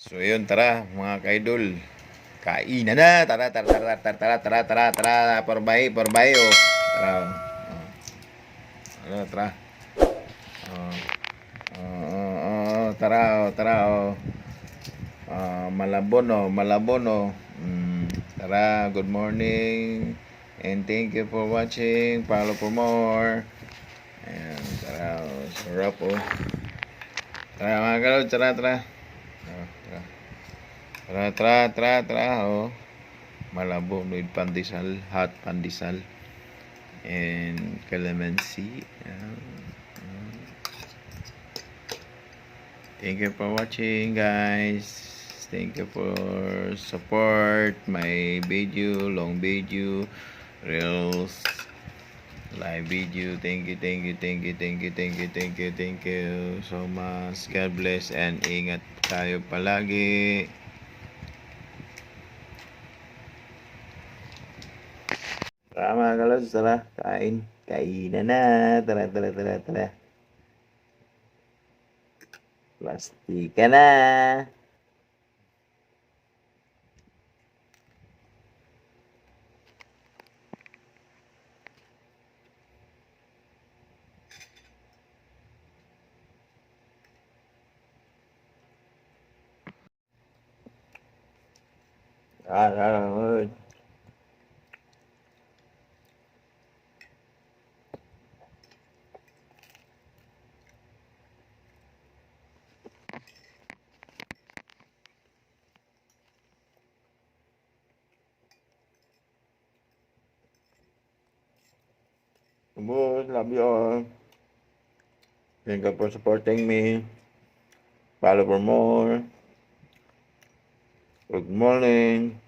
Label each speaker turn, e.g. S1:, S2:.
S1: So yun, tara mga kaidol. Kainan na. Tara, tara, tara, tara, tara, tara, tara, tara, porbay, oh. Tara. Ano, tara. Tara, tara, oh. Malabon, oh, Malabon, oh. Tara, good morning. And thank you for watching. Follow for more. Ayan, tara, oh. Sarap, oh. Tara, mga kalod, tara, tara. Tara. Tara, tara, tara, tara, oh. Malabon with pandesal, hot pandesal. And calamansi. Thank you for watching, guys. Thank you for support my video, long video, reels, live video. Thank you, thank you, thank you, thank you, thank you, thank you, thank you so much. God bless and ingat tayo palagi. Tara mga kalos, tara, kain. Kainan na. Tara, tara, tara, tara. Plastika na. Tara, love you all. Thank you for supporting me. Follow for more. Good morning.